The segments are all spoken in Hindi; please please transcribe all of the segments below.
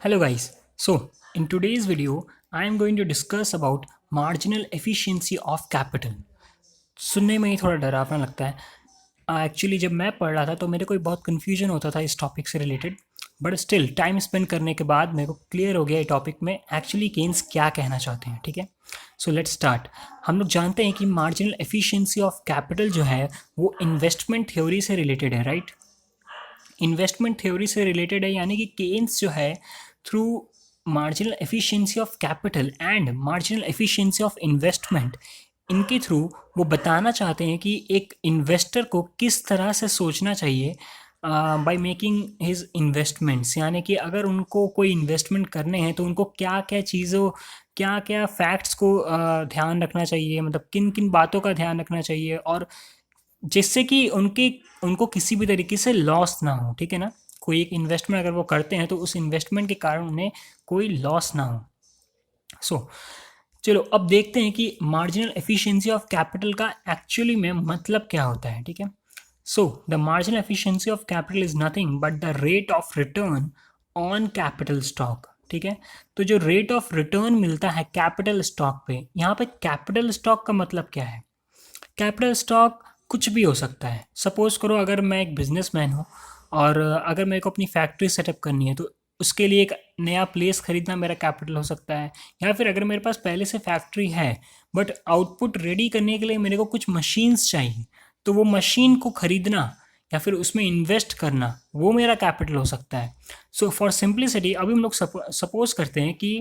Hello guys. So, in today's video, I am going to discuss about marginal efficiency of capital. सुनने में ही थोड़ा डरावना लगता है। एक्चुअली जब मैं पढ़ रहा था तो मेरे को बहुत कन्फ्यूजन होता था इस टॉपिक से related, but still time spend करने के बाद मेरे को क्लियर हो गया ये टॉपिक में एक्चुअली केन्स क्या कहना चाहते हैं। ठीक है, सो लेट्स स्टार्ट। हम लोग जानते हैं कि मार्जिनल एफिशिएंसी ऑफ कैपिटल जो है वो इन्वेस्टमेंट थ्योरी से रिलेटेड है, राइट। इन्वेस्टमेंट थ्योरी से रिलेटेड है, यानी कि केन्स जो है through marginal efficiency of capital and marginal efficiency of investment, इनके थ्रू वो बताना चाहते हैं कि एक इन्वेस्टर को किस तरह से सोचना चाहिए बाय मेकिंग हिज इन्वेस्टमेंट्स। यानी कि अगर उनको कोई इन्वेस्टमेंट करने हैं तो उनको क्या क्या चीज़ों, क्या क्या फैक्ट्स को ध्यान रखना चाहिए, मतलब किन किन बातों का ध्यान रखना चाहिए, और जिससे कि उनको किसी भी तरीके से लॉस ना हो। ठीक है ना, कोई एक इन्वेस्टमेंट अगर वो करते हैं तो उस इन्वेस्टमेंट के कारण उन्हें कोई लॉस ना हो। सो चलो अब देखते हैं कि मार्जिनल एफिशिएंसी ऑफ कैपिटल का एक्चुअली में मतलब क्या होता है। ठीक है, so the marginal efficiency of capital is nothing but the rate of return on capital stock. ठीक है, तो जो रेट ऑफ रिटर्न मिलता है कैपिटल स्टॉक पे, यहाँ पे कैपिटल स्टॉक का मतलब क्या है। कैपिटल स्टॉक कुछ भी हो सकता है। सपोज़ करो अगर मैं एक बिजनेसमैन हूँ और अगर मेरे को अपनी फैक्ट्री सेटअप करनी है तो उसके लिए एक नया प्लेस खरीदना मेरा कैपिटल हो सकता है। या फिर अगर मेरे पास पहले से फैक्ट्री है बट आउटपुट रेडी करने के लिए मेरे को कुछ मशीन्स चाहिए, तो वो मशीन को खरीदना या फिर उसमें इन्वेस्ट करना वो मेरा कैपिटल हो सकता है। सो फॉर सिंप्लिसिटी अभी हम लोग सपोज करते हैं कि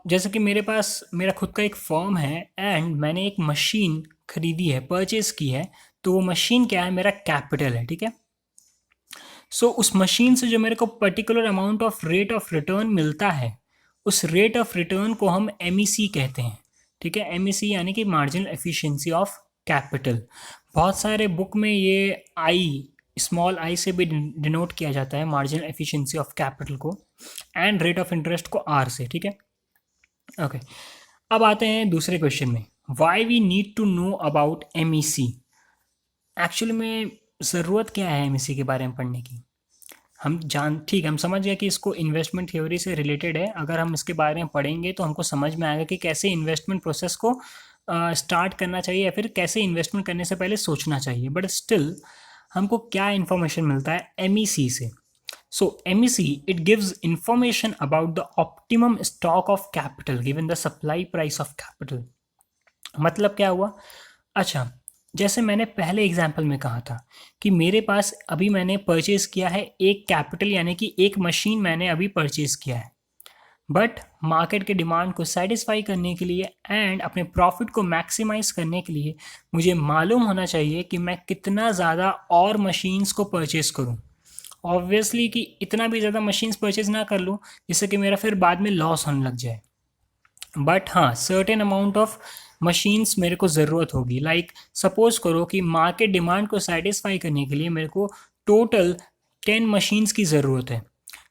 जैसे कि मेरे पास मेरा खुद का एक फर्म है एंड मैंने एक मशीन खरीदी है, परचेज की है, तो वो मशीन क्या है, मेरा कैपिटल है। ठीक है, सो उस मशीन से जो मेरे को particular amount of rate of return मिलता है, उस रेट ऑफ रिटर्न को हम एम कहते हैं। ठीक है, एम यानी कि मार्जिनल एफिशिएंसी ऑफ कैपिटल। बहुत सारे बुक में ये आई, स्मॉल आई से भी डिनोट किया जाता है मार्जिनल एफिशिएंसी ऑफ कैपिटल को, एंड रेट ऑफ इंटरेस्ट को आर से। ठीक है, ओके। अब आते हैं दूसरे क्वेश्चन में, why we need to know about M actually में ज़रूरत क्या है एम के बारे में पढ़ने की। हम जान ठीक है, हम समझ गए कि इसको इन्वेस्टमेंट थ्योरी से रिलेटेड है। अगर हम इसके बारे में पढ़ेंगे तो हमको समझ में आएगा कि कैसे इन्वेस्टमेंट प्रोसेस को स्टार्ट करना चाहिए या फिर कैसे इन्वेस्टमेंट करने से पहले सोचना चाहिए। बट स्टिल हमको क्या इन्फॉर्मेशन मिलता है एम से। So MEC, it gives information about the optimum stock of capital given the supply price of capital। मतलब क्या हुआ, अच्छा, जैसे मैंने पहले एग्जाम्पल में कहा था कि मेरे पास अभी मैंने परचेज किया है एक कैपिटल, यानी कि एक मशीन मैंने अभी परचेज किया है, बट मार्केट के डिमांड को सेटिस्फाई करने के लिए एंड अपने प्रॉफिट को मैक्सिमाइज करने के लिए मुझे मालूम होना चाहिए कि मैं कितना ज़्यादा और मशीन्स को परचेज करूं। ऑब्वियसली कि इतना भी ज़्यादा मशीन्स परचेज ना कर लूँ जिससे कि मेरा फिर बाद में लॉस होने लग जाए, बट हाँ सर्टेन अमाउंट ऑफ मशीन्स मेरे को ज़रूरत होगी। लाइक सपोज करो कि मार्केट डिमांड को सेटिस्फाई करने के लिए मेरे को टोटल 10 मशीन्स की ज़रूरत है।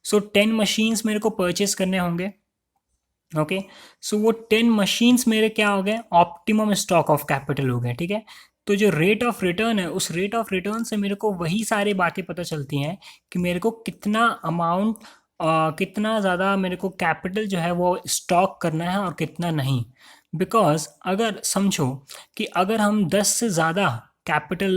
सो 10 मशीन्स मेरे को परचेज करने होंगे। ओके, सो वो 10 मशीन्स मेरे क्या हो गए, ऑप्टिमम स्टॉक ऑफ कैपिटल हो गए। ठीक है, तो जो रेट ऑफ रिटर्न है उस रेट ऑफ रिटर्न से मेरे को वही सारी बातें पता चलती हैं कि मेरे को कितना अमाउंट, कितना ज़्यादा मेरे को कैपिटल जो है वो स्टॉक करना है और कितना नहीं। बिकॉज अगर समझो कि अगर हम 10 से ज़्यादा कैपिटल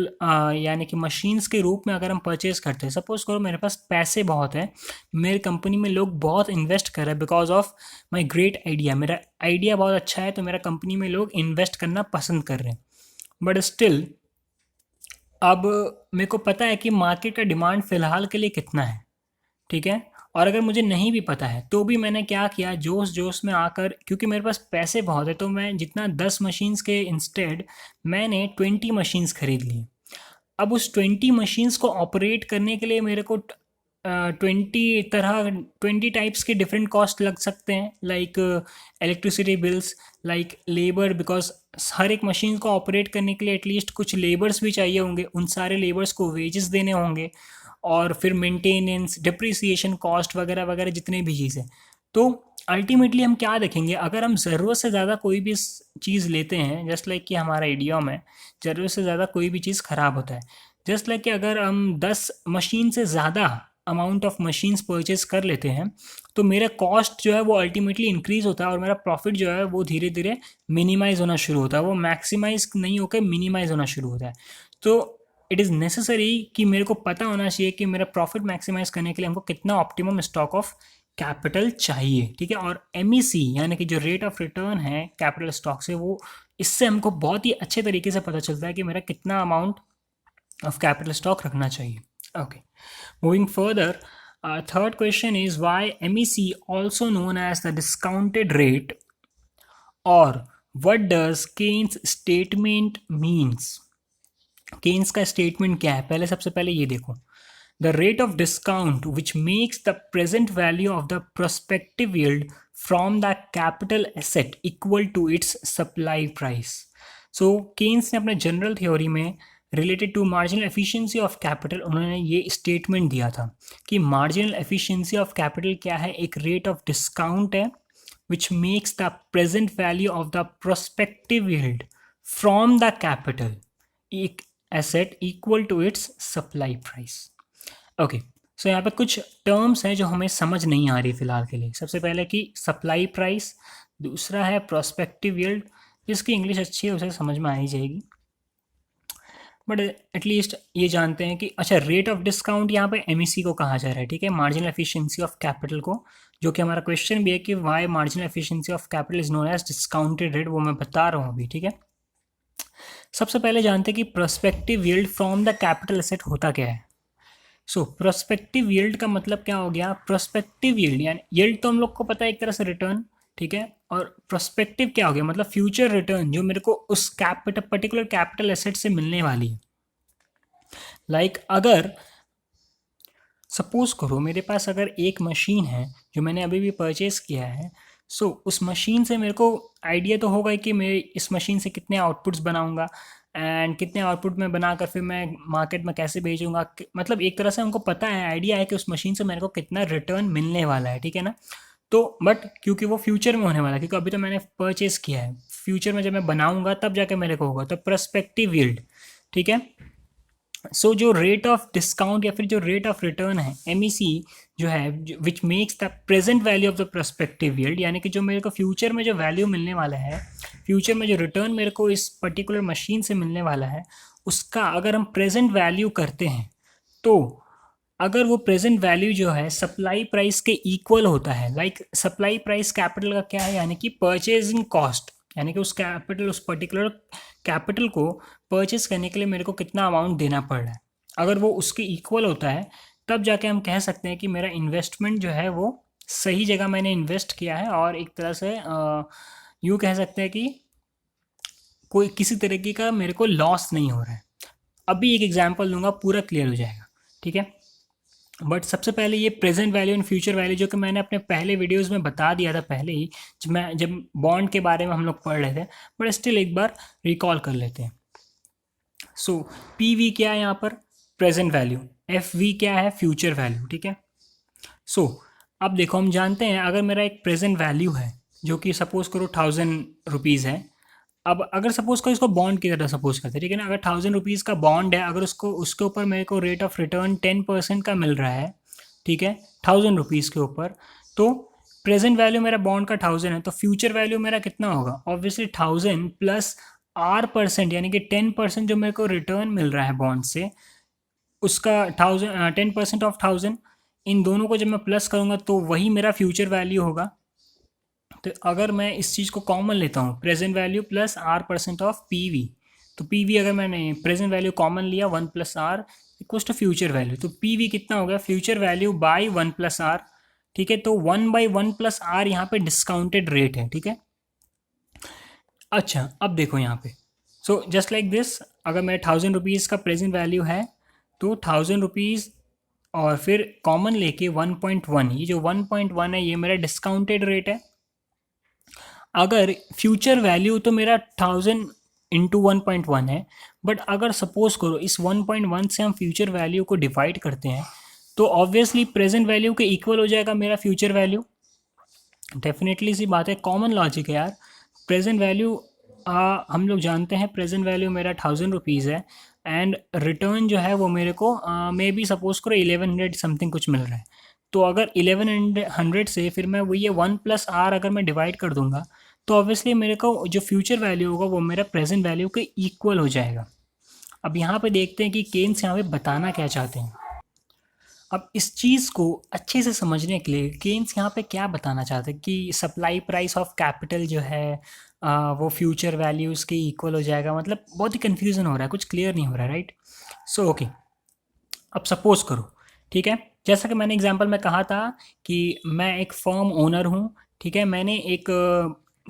यानी कि मशीन्स के रूप में अगर हम परचेज करते हैं, सपोज करो मेरे पास पैसे बहुत है, मेरी कंपनी में लोग बहुत इन्वेस्ट कर रहे हैं because of my great idea, मेरा आइडिया बहुत अच्छा है तो मेरा कंपनी में लोग इन्वेस्ट करना पसंद कर रहे हैं। बट स्टिल अब मेरे को पता है कि मार्केट का डिमांड फ़िलहाल के लिए कितना है। ठीक है, और अगर मुझे नहीं भी पता है तो भी मैंने क्या किया, जोश जोश में आकर, क्योंकि मेरे पास पैसे बहुत है, तो मैं जितना 10 मशीन्स के इंस्टेड मैंने 20 मशीन्स खरीद ली। अब उस 20 मशीन्स को ऑपरेट करने के लिए मेरे को 20 टाइप्स के डिफरेंट कॉस्ट लग सकते हैं, like electricity bills, like labour, because हर एक मशीन को ऑपरेट करने के लिए एटलीस्ट कुछ लेबर्स भी चाहिए होंगे, उन सारे लेबर्स को वेजेस देने होंगे, और फिर मेंटेनेंस, डिप्रिसिएशन कॉस्ट वगैरह वगैरह जितने भी चीज़ें। तो अल्टीमेटली हम क्या देखेंगे, अगर हम ज़रूरत से ज़्यादा कोई भी चीज़ लेते हैं, जस्ट लाइक कि हमारा इडियम है, ज़रूरत से ज़्यादा कोई भी चीज़ ख़राब होता है। जस्ट लाइक कि अगर हम 10 मशीन से ज़्यादा अमाउंट ऑफ मशीन्स परचेज कर लेते हैं तो मेरा कॉस्ट जो है वो अल्टीमेटली इंक्रीज होता है और मेरा प्रॉफिट जो है वो धीरे धीरे मिनिमाइज होना शुरू होता है, वो मैक्सिमाइज नहीं होकर मिनिमाइज होना शुरू होता है। तो इट इज़ नेसेसरी कि मेरे को पता होना चाहिए कि मेरा प्रॉफिट मैक्सिमाइज करने के लिए हमको कितना ऑप्टिमम स्टॉक ऑफ कैपिटल चाहिए, ठीक है। और एमईसी यानी कि जो रेट ऑफ रिटर्न है कैपिटल स्टॉक से, वो इससे हमको बहुत ही अच्छे तरीके से पता चलता है कि मेरा कितना अमाउंट ऑफ कैपिटल स्टॉक रखना चाहिए। Okay, moving further, third question is why MEC also known as the discounted rate, और what does Keynes statement means. Keynes का स्टेटमेंट क्या है, पहले सबसे पहले ये देखो। The rate of discount which makes the present value of the prospective yield from the capital asset equal to its supply price. So Keynes ने अपने जनरल थ्योरी में related to marginal efficiency of capital उन्होंने ये स्टेटमेंट दिया था कि मार्जिनल एफिशिएंसी ऑफ कैपिटल क्या है, एक रेट ऑफ डिस्काउंट है which makes the present value of the prospective yield from the capital एक asset equal to its supply price. Okay, so यहाँ पे कुछ टर्म्स हैं जो हमें समझ नहीं आ रही फिलहाल के लिए। सबसे पहले कि सप्लाई प्राइस, दूसरा है प्रोस्पेक्टिव यील्ड, जिसकी इंग्लिश अच्छी है उसे समझ में आ ही जाएगी, बट एटलीस्ट ये जानते हैं कि अच्छा रेट ऑफ डिस्काउंट यहाँ पे एमईसी को कहा जा रहा है, ठीक है, मार्जिनल एफिशिएंसी ऑफ कैपिटल को, जो कि हमारा क्वेश्चन भी है कि why marginal efficiency of capital is known as discounted rate, वो मैं बता रहा हूँ अभी, ठीक है। सबसे पहले जानते हैं कि prospective yield from the capital asset होता क्या है। सो प्रोस्पेक्टिव यील्ड का मतलब क्या हो गया, प्रोस्पेक्टिव यील्ड यानी यील्ड तो हम लोग को पता है एक तरह से रिटर्न, ठीक है, और प्रोस्पेक्टिव क्या हो गया मतलब फ्यूचर रिटर्न जो मेरे को उस कैपिटल पर्टिकुलर कैपिटल एसेट से मिलने वाली है। लाइक अगर सपोज करो मेरे पास अगर एक मशीन है जो मैंने अभी भी परचेज किया है, सो उस मशीन से मेरे को आइडिया तो होगा कि मैं इस मशीन से कितने आउटपुट्स बनाऊंगा एंड कितने आउटपुट में बनाकर फिर मैं मार्केट में कैसे भेजूंगा, मतलब एक तरह से हमको पता है, आइडिया है कि उस मशीन से मेरे को कितना रिटर्न मिलने वाला है, ठीक है ना। तो बट क्योंकि वो फ्यूचर में होने वाला है, क्योंकि अभी तो मैंने परचेज किया है, फ्यूचर में जब मैं बनाऊंगा तब जाके मेरे को होगा, तो प्रोस्पेक्टिव यील्ड, ठीक है। सो जो रेट ऑफ डिस्काउंट या फिर जो रेट ऑफ रिटर्न है एमईसी जो है, which makes the present value of the prospective yield, यानी कि जो मेरे को फ्यूचर में जो वैल्यू मिलने वाला है, फ्यूचर में जो रिटर्न मेरे को इस पर्टिकुलर मशीन से मिलने वाला है, उसका अगर हम प्रेजेंट वैल्यू करते हैं तो अगर वो प्रेजेंट वैल्यू जो है सप्लाई प्राइस के इक्वल होता है, लाइक सप्लाई प्राइस कैपिटल का क्या है, यानी कि परचेजिंग कॉस्ट, यानी कि उस कैपिटल उस पर्टिकुलर कैपिटल को परचेज करने के लिए मेरे को कितना अमाउंट देना पड़ रहा है, अगर वो उसके इक्वल होता है तब जाके हम कह सकते हैं कि मेरा इन्वेस्टमेंट जो है वो सही जगह मैंने इन्वेस्ट किया है, और एक तरह से यूँ कह सकते हैं कि कोई किसी तरीके का मेरे को लॉस नहीं हो रहा है। अभी एक एग्जांपल दूंगा, पूरा क्लियर हो जाएगा, ठीक है। बट सबसे पहले ये present value and future value जो कि मैंने अपने पहले वीडियोस में बता दिया था पहले ही, जब बॉन्ड के बारे में हम लोग पढ़ रहे थे, बट स्टिल एक बार रिकॉल कर लेते हैं। सो पी वी क्या है यहाँ पर, प्रेजेंट वैल्यू, एफ वी क्या है, फ्यूचर वैल्यू, ठीक है। सो अब देखो हम जानते हैं अगर मेरा एक प्रेजेंट वैल्यू है जो कि सपोज करो 1000 रुपीज़ है, अब अगर सपोज करो इसको बॉन्ड की तरह सपोज करते हैं, ठीक है ना, अगर 1000 रुपीज़ का बॉन्ड है, अगर उसको उसके ऊपर मेरे को रेट ऑफ रिटर्न 10% का मिल रहा है, ठीक है, 1000 रुपीज़ के ऊपर, तो प्रेजेंट वैल्यू मेरा बॉन्ड का 1000 है, तो फ्यूचर वैल्यू मेरा कितना होगा, ऑब्वियसली 1000 प्लस R%, यानी कि 10% जो मेरे को रिटर्न मिल रहा है बॉन्ड से, उसका 10% ऑफ 1000, इन दोनों को जब मैं प्लस करूँगा तो वही मेरा फ्यूचर वैल्यू होगा। तो अगर मैं इस चीज़ को कॉमन लेता हूँ, present value plus R% of P V, तो पी वी अगर मैंने प्रेजेंट वैल्यू कॉमन लिया 1 plus R equals to future value, तो पी वी कितना हो गया, future value by 1 plus R, ठीक है। तो 1/1 प्लस आर यहाँ पे डिस्काउंटेड रेट है, ठीक है। अच्छा अब देखो यहाँ पे, सो जस्ट लाइक दिस, अगर मेरे 1000 रुपीज़ का प्रेजेंट वैल्यू है तो 1000 रुपीज़ और फिर कॉमन लेके 1.1, ये जो 1.1 है ये मेरा डिस्काउंटेड रेट है। अगर फ्यूचर वैल्यू तो मेरा 1000 इंटू 1.1 है, बट अगर सपोज करो इस 1.1 से हम फ्यूचर वैल्यू को डिवाइड करते हैं तो ऑब्वियसली प्रेजेंट वैल्यू के इक्वल हो जाएगा मेरा फ्यूचर वैल्यू, डेफिनेटली सी बात है, कॉमन लॉजिक है यार। प्रेजेंट वैल्यू हम लोग जानते हैं प्रेजेंट वैल्यू मेरा 1000 रुपीज़ है एंड रिटर्न जो है वो मेरे को मे बी सपोज करो 1100 समथिंग कुछ मिल रहा है। तो अगर 1100 से फिर मैं वो ये 1 + r अगर मैं डिवाइड कर दूंगा तो ऑब्वियसली मेरे को जो फ्यूचर वैल्यू होगा वो मेरा प्रेजेंट वैल्यू के इक्वल हो जाएगा। अब यहाँ पे देखते हैं कि केन्स यहाँ पे बताना क्या चाहते हैं। अब इस चीज़ को अच्छे से समझने के लिए केन्स यहाँ पे क्या बताना चाहते हैं कि सप्लाई प्राइस ऑफ कैपिटल जो है वो फ्यूचर वैल्यूज़ के इक्वल हो जाएगा। मतलब बहुत ही कन्फ्यूज़न हो रहा है, कुछ क्लियर नहीं हो रहा है, राइट। सो ओके, अब सपोज करो, ठीक है, जैसा कि मैंने एग्जांपल में कहा था कि मैं एक फर्म ओनर हूँ, ठीक है, मैंने एक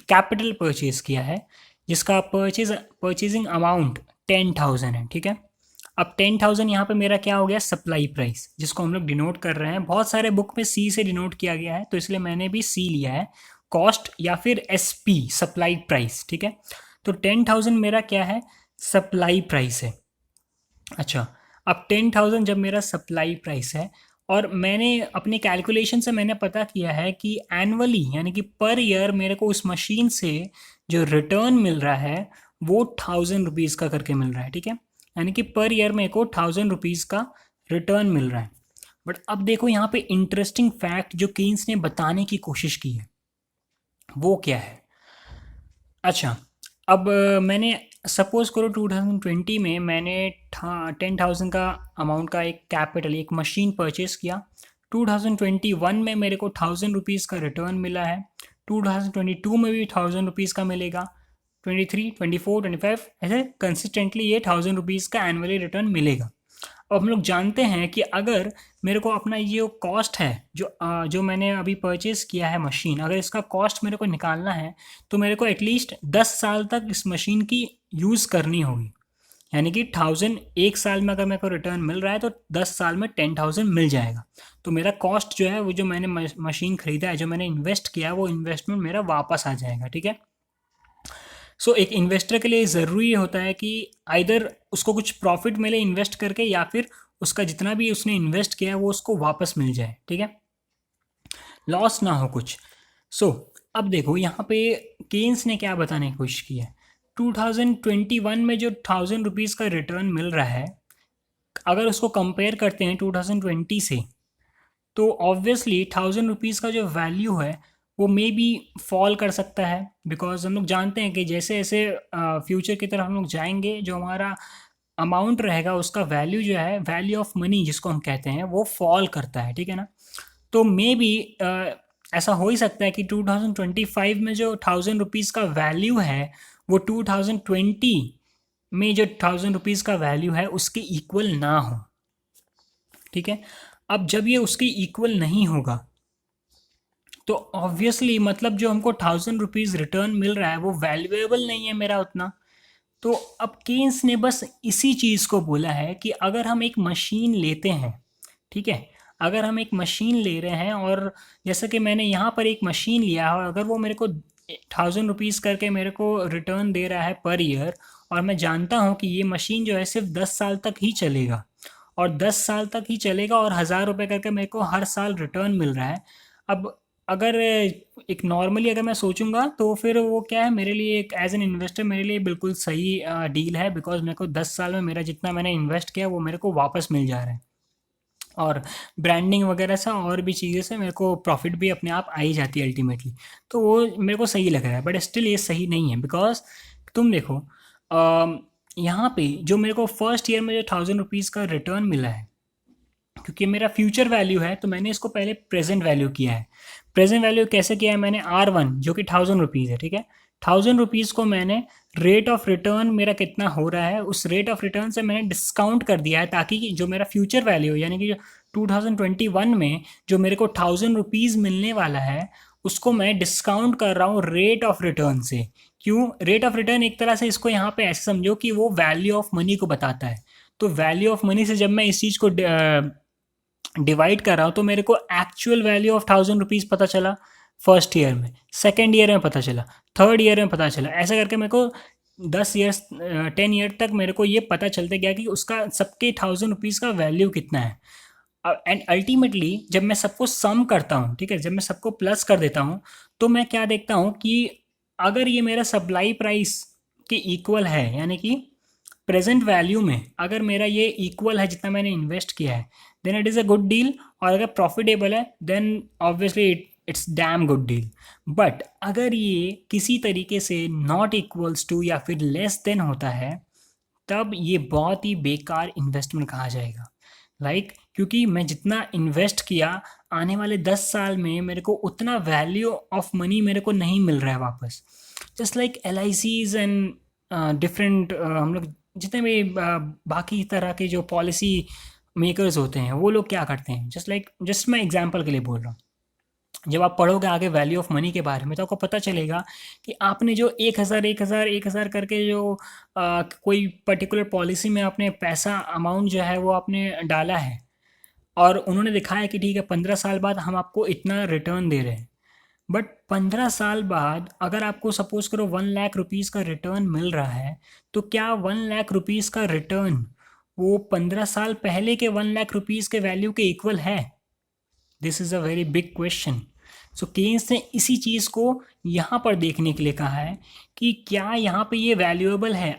कैपिटल परचेज़ किया है जिसका परचेजिंग अमाउंट 10,000 है, ठीक है। अब 10,000 यहाँ पे मेरा क्या हो गया, सप्लाई प्राइस, जिसको हम लोग डिनोट कर रहे हैं। बहुत सारे बुक में सी से डिनोट किया गया है तो इसलिए मैंने भी सी लिया है, कॉस्ट या फिर एस पी, सप्लाई प्राइस, ठीक है। तो 10,000 मेरा क्या है, सप्लाई प्राइस है। अच्छा, अब 10,000 जब मेरा सप्लाई प्राइस है और मैंने अपनी कैलकुलेशन से मैंने पता किया है कि एनुअली यानी कि पर ईयर मेरे को उस मशीन से जो रिटर्न मिल रहा है वो 1,000 रुपीज़ का करके मिल रहा है, ठीक है। यानी कि पर ईयर मेरे को 1,000 रुपीज़ का रिटर्न मिल रहा है। बट अब देखो यहाँ पे इंटरेस्टिंग फैक्ट जो कीन्स ने बताने की कोशिश की है वो क्या है। अच्छा, अब मैंने सपोज़ करो 2020 में मैंने 10,000 का अमाउंट का एक कैपिटल, एक मशीन परचेज़ किया। 2021 में मेरे को 1,000 रुपीज़ का रिटर्न मिला है। 2022 में भी 1,000 रुपीज़ का मिलेगा। 23, 24, 25 ऐसे कंसिस्टेंटली ये 1,000 रुपीज़ का एनुअली रिटर्न मिलेगा। अब हम लोग जानते हैं कि अगर मेरे को अपना ये कॉस्ट है जो मैंने अभी परचेज़ किया है मशीन, अगर इसका कॉस्ट मेरे को निकालना है तो मेरे को एटलीस्ट 10 साल तक इस मशीन की यूज़ करनी होगी। यानी कि 1,000 एक साल में अगर मेरे को रिटर्न मिल रहा है तो 10 साल में 10,000 मिल जाएगा। तो मेरा कॉस्ट जो है वो जो मैंने मशीन ख़रीदा है, जो मैंने इन्वेस्ट किया है, वो इन्वेस्टमेंट मेरा वापस आ जाएगा, ठीक है। सो एक इन्वेस्टर के लिए ज़रूरी होता है कि आइदर उसको कुछ प्रॉफिट मिले इन्वेस्ट करके या फिर उसका जितना भी उसने इन्वेस्ट किया है वो उसको वापस मिल जाए, ठीक है, लॉस ना हो कुछ। सो अब देखो यहाँ पे केन्स ने क्या बताने की कोशिश की है। 2021 में जो 1,000 रुपीज़ का रिटर्न मिल रहा है, अगर उसको कंपेयर करते हैं 2020 से, तो ऑब्वियसली 1,000 रुपीज़ का जो वैल्यू है वो मे बी फॉल कर सकता है। बिकॉज हम लोग जानते हैं कि जैसे जैसे फ्यूचर की तरफ हम लोग जाएंगे, जो हमारा अमाउंट रहेगा उसका वैल्यू जो है, वैल्यू ऑफ मनी जिसको हम कहते हैं, वो फॉल करता है, ठीक है ना। तो मे बी ऐसा हो ही सकता है कि 2025 में जो 1,000 रुपीज़ का वैल्यू है वो 2020 में जो 1,000 रुपीज़ का वैल्यू है उसके इक्वल ना हो, ठीक है। अब जब ये उसके इक्वल नहीं होगा तो ऑब्वियसली मतलब जो हमको 1,000 रुपीज़ रिटर्न मिल रहा है वो वैल्यूएबल नहीं है मेरा उतना। तो अब केन्स ने बस इसी चीज़ को बोला है कि अगर हम एक मशीन लेते हैं, ठीक है, अगर हम एक मशीन ले रहे हैं और जैसा कि मैंने यहाँ पर एक मशीन लिया है, अगर वो मेरे को 1,000 रुपीज़ करके मेरे को रिटर्न दे रहा है पर ईयर, और मैं जानता हूँ कि ये मशीन जो है सिर्फ 10 साल तक ही चलेगा और 10 साल तक ही चलेगा और 1,000 रुपये करके मेरे को हर साल रिटर्न मिल रहा है। अब अगर एक नॉर्मली अगर मैं सोचूंगा तो फिर वो क्या है मेरे लिए, एक एज एन इन्वेस्टर मेरे लिए बिल्कुल सही डील है। बिकॉज मेरे को 10 साल में मेरा जितना मैंने इन्वेस्ट किया वो मेरे को वापस मिल जा रहा है, और ब्रांडिंग वगैरह से और भी चीज़ें से मेरे को प्रॉफिट भी अपने आप आ ही जाती है अल्टीमेटली। तो वो मेरे को सही लग रहा है, बट स्टिल ये सही नहीं है। बिकॉज तुम देखो यहाँ पे जो मेरे को फर्स्ट ईयर में जो 1,000 रुपीज़ का रिटर्न मिला है, क्योंकि मेरा फ्यूचर वैल्यू है तो मैंने इसको पहले प्रेजेंट वैल्यू किया है। प्रेजेंट वैल्यू कैसे किया है मैंने, R1 जो कि 1,000 रुपीज़ है, ठीक है। 1,000 रुपीज़ को मैंने रेट ऑफ रिटर्न मेरा कितना हो रहा है उस रेट ऑफ रिटर्न से मैंने डिस्काउंट कर दिया है, ताकि जो मेरा फ्यूचर वैल्यू यानी कि जो 2021 में जो मेरे को 1,000 रुपीज़ मिलने वाला है उसको मैं डिस्काउंट कर रहा हूँ रेट ऑफ रिटर्न से। क्यों रेट ऑफ रिटर्न, एक तरह से इसको यहाँ पे ऐसे समझो कि वो वैल्यू ऑफ मनी को बताता है। तो वैल्यू ऑफ मनी से जब मैं इस चीज़ को डिवाइड कर रहा हूँ तो मेरे को एक्चुअल वैल्यू ऑफ 1,000 रुपीज़ पता चला फर्स्ट ईयर में, सेकेंड ईयर में पता चला, थर्ड ईयर में पता चला, ऐसा करके मेरे को 10 ईयर्स 10 ईयर तक मेरे को ये पता चलते गया कि उसका सबके 1,000 रुपीज़ का वैल्यू कितना है। एंड अल्टीमेटली जब मैं सबको सम करता हूँ, ठीक है, जब मैं सबको प्लस कर देता हूँ तो मैं क्या देखता हूँ कि अगर ये मेरा सप्लाई प्राइस के इक्वल है, यानी कि प्रेजेंट वैल्यू में अगर मेरा ये इक्वल है जितना मैंने इन्वेस्ट किया है, then it is a good deal. और अगर प्रॉफिटेबल है then obviously it's damn good deal. But अगर ये किसी तरीके से नॉट इक्वल्स टू या फिर लेस देन होता है, तब ये बहुत ही बेकार इन्वेस्टमेंट कहा जाएगा। क्योंकि मैं जितना इन्वेस्ट किया, आने वाले 10 साल में मेरे को उतना वैल्यू ऑफ मनी मेरे को नहीं मिल रहा है वापस। Just like LICs and different हम लोग जितने भी बाकी तरह के जो पॉलिसी मेकर्स होते हैं वो लोग क्या करते हैं, जस्ट मैं एग्जांपल के लिए बोल रहा हूँ। जब आप पढ़ोगे आगे वैल्यू ऑफ मनी के बारे में तो आपको पता चलेगा कि आपने जो 1,000 करके जो कोई पर्टिकुलर पॉलिसी में आपने पैसा अमाउंट जो है वो आपने डाला है, और उन्होंने दिखाया कि ठीक है 15 साल बाद हम आपको इतना रिटर्न दे रहे हैं। बट 15 साल बाद अगर आपको सपोज करो 1,00,000 रुपीज़ का रिटर्न मिल रहा है, तो क्या 1,00,000 रुपीज़ का रिटर्न वो 15 साल पहले के 1,00,000 रुपीज़ के वैल्यू के इक्वल है? This is a very big question. So Keynes ने इसी चीज़ को यहाँ पर देखने के लिए कहा है कि क्या यहाँ पे ये वैल्यूएबल है।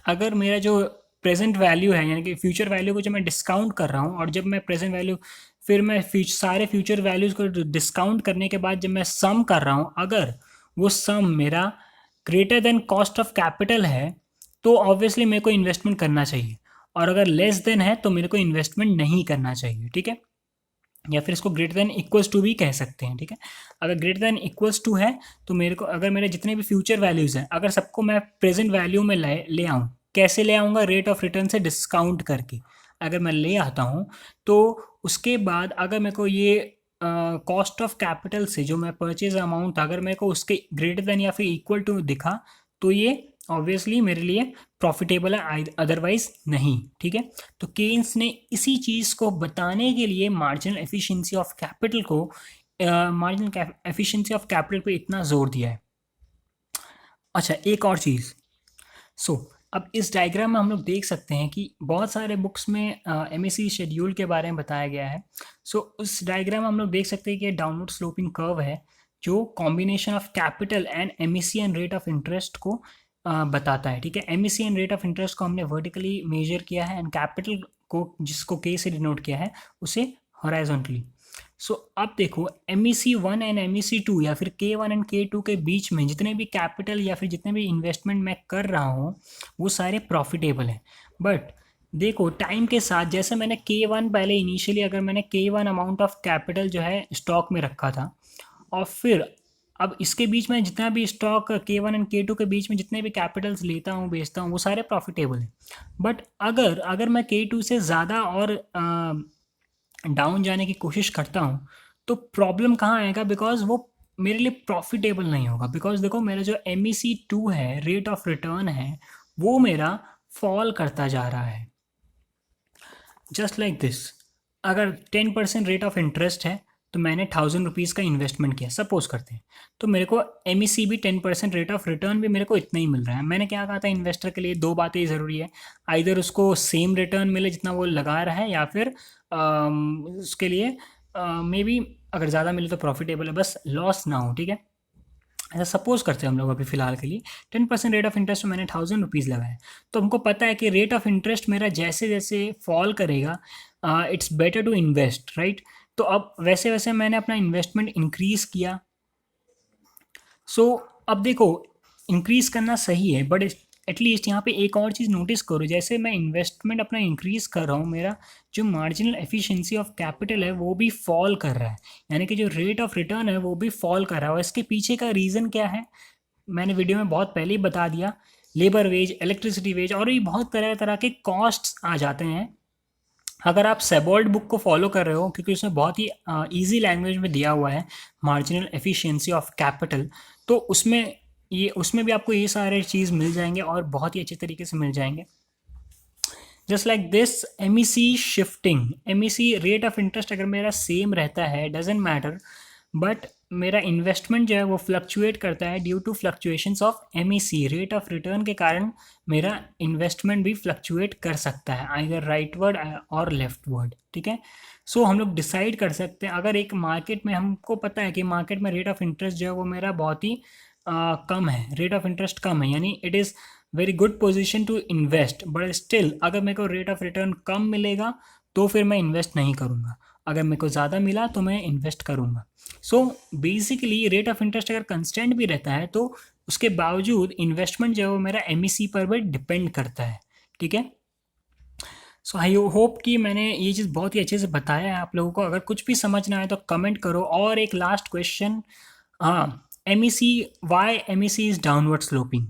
अगर मेरा जो प्रेजेंट वैल्यू है यानी कि फ्यूचर वैल्यू को जब मैं डिस्काउंट कर रहा हूँ, और जब मैं प्रेजेंट वैल्यू फिर मैं सारे फ्यूचर वैल्यूज़ को डिस्काउंट करने के बाद जब मैं सम कर रहा हूँ, अगर वो सम मेरा greater than cost of capital है तो ऑब्वियसली मेरे को इन्वेस्टमेंट करना चाहिए, और अगर लेस देन है तो मेरे को इन्वेस्टमेंट नहीं करना चाहिए। ठीक है, या फिर इसको ग्रेटर देन इक्वल्स टू भी कह सकते हैं। ठीक है, अगर ग्रेटर देन इक्वल्स टू है तो मेरे को, अगर मेरे जितने भी फ्यूचर वैल्यूज़ हैं, अगर सबको मैं प्रेजेंट वैल्यू में ले आऊँ, कैसे ले आऊँगा? रेट ऑफ रिटर्न से डिस्काउंट करके अगर मैं ले आता हूँ, तो उसके बाद अगर मेरे को ये कॉस्ट ऑफ कैपिटल से जो मैं परचेज अमाउंट अगर मेरे को उसके ग्रेटर देन या फिर इक्वल टू दिखा, तो ये ऑब्वियसली मेरे लिए प्रॉफिटेबल है, अदरवाइज नहीं। ठीक है, तो केन्स ने इसी चीज़ को बताने के लिए मार्जिनल एफिशिएंसी ऑफ कैपिटल को पे इतना जोर दिया है। अच्छा, एक और चीज़। अब इस डायग्राम में हम लोग देख सकते हैं कि बहुत सारे बुक्स में MSc शेड्यूल के बारे में बताया गया है। उस डायग्राम में हम लोग देख सकते हैं कि डाउनवर्ड स्लोपिंग कर्व है जो combination of capital and MSc and rate of interest को बताता है। ठीक है, MSc and rate of interest को हमने वर्टिकली मेजर किया है, एंड कैपिटल को जिसको K से डिनोट किया है उसे हॉराइजॉन्टली। अब देखो MEC1 एंड MEC2 या फिर K1 एंड K2 के बीच में जितने भी कैपिटल या फिर जितने भी इन्वेस्टमेंट मैं कर रहा हूँ वो सारे प्रॉफिटेबल हैं। बट देखो टाइम के साथ जैसे मैंने K1 पहले इनिशियली अगर मैंने K1 अमाउंट ऑफ कैपिटल जो है स्टॉक में रखा था, और फिर अब इसके बीच में जितना भी स्टॉक K1 एंड K2 के बीच में जितने भी कैपिटल्स लेता हूँ बेचता हूँ वो सारे प्रॉफिटेबल हैं। बट अगर मैं K2 से ज़्यादा और डाउन जाने की कोशिश करता हूँ तो प्रॉब्लम कहाँ आएगा? बिकॉज वो मेरे लिए प्रॉफिटेबल नहीं होगा। बिकॉज देखो मेरा जो MEC2 है, रेट ऑफ रिटर्न है, वो मेरा फॉल करता जा रहा है। जस्ट लाइक दिस, अगर 10% रेट ऑफ इंटरेस्ट है तो मैंने 1,000 रुपीज़ का इन्वेस्टमेंट किया सपोज करते हैं, तो मेरे को MEC भी 10% रेट ऑफ रिटर्न भी मेरे को इतना ही मिल रहा है। मैंने क्या कहा था, इन्वेस्टर के लिए दो बातें ज़रूरी है, आइदर उसको सेम रिटर्न मिले जितना वो लगा रहा है, या फिर उसके लिए मे बी अगर ज़्यादा मिले तो प्रॉफिटेबल है, बस लॉस ना हो। ठीक है, ऐसा सपोज करते हैं हम लोग अभी फ़िलहाल के लिए 10% रेट ऑफ इंटरेस्ट में मैंने 1,000 रुपीज़ लगाया, तो हमको पता है कि रेट ऑफ इंटरेस्ट मेरा जैसे जैसे फॉल करेगा it's better to invest, right. तो अब वैसे वैसे मैंने अपना इन्वेस्टमेंट इंक्रीज़ किया। अब देखो इंक्रीज़ करना सही है, बट एटलीस्ट यहाँ पे एक और चीज़ नोटिस करो, जैसे मैं इन्वेस्टमेंट अपना इंक्रीज़ कर रहा हूँ, मेरा जो मार्जिनल एफिशिएंसी ऑफ कैपिटल है वो भी फॉल कर रहा है, यानी कि जो रेट ऑफ रिटर्न है वो भी फॉल कर रहा है। और इसके पीछे का रीज़न क्या है मैंने वीडियो में बहुत पहले ही बता दिया, लेबर वेज, इलेक्ट्रिसिटी वेज, और भी बहुत तरह तरह के कॉस्ट्स आ जाते हैं। अगर आप सेबॉल्ट बुक को फॉलो कर रहे हो, क्योंकि उसमें बहुत ही ईजी लैंग्वेज में दिया हुआ है मार्जिनल एफिशिएंसी ऑफ कैपिटल, तो उसमें भी आपको ये सारे चीज़ मिल जाएंगे और बहुत ही अच्छे तरीके से मिल जाएंगे। Just like this MEC shifting, MEC rate of interest अगर मेरा सेम रहता है डजेंट मैटर, बट मेरा इन्वेस्टमेंट जो है वो फ्लक्चुएट करता है due to fluctuations of MEC, rate of return के कारण मेरा इन्वेस्टमेंट भी फ्लक्चुएट कर सकता है, आइदर राइटवर्ड और लेफ्टवर्ड। ठीक है, हम लोग डिसाइड कर सकते हैं, अगर एक मार्केट में हमको पता है कि मार्केट में रेट ऑफ इंटरेस्ट जो है वो मेरा बहुत ही कम है, रेट ऑफ इंटरेस्ट कम है, यानी it is very good position to invest, but still अगर मेरे को रेट ऑफ रिटर्न कम मिलेगा तो फिर मैं इन्वेस्ट नहीं करूँगा, अगर मेरे को ज़्यादा मिला तो मैं इन्वेस्ट करूँगा। So basically rate of interest अगर कंस्टेंट भी रहता है तो उसके बावजूद इन्वेस्टमेंट जो है वो मेरा एमईसी पर भी डिपेंड करता है, ठीक है। सो आई होप कि मैंने ये चीज़ बहुत ही अच्छे से बताया है आप लोगों को। अगर कुछ भी समझ ना आए तो कमेंट करो। और एक लास्ट क्वेश्चन, हाँ, M E C, why M E C is downward sloping?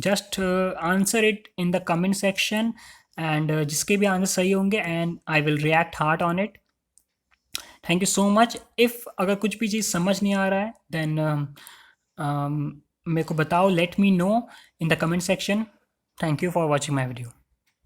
Just answer it in the comment section, and जिसके भी आंसर सही होंगे and I will react hard on it. Thank you so much. If अगर कुछ भी चीज़ समझ नहीं आ रहा है देन मेरे को बताओ, let me know in the comment section. Thank you for watching my video.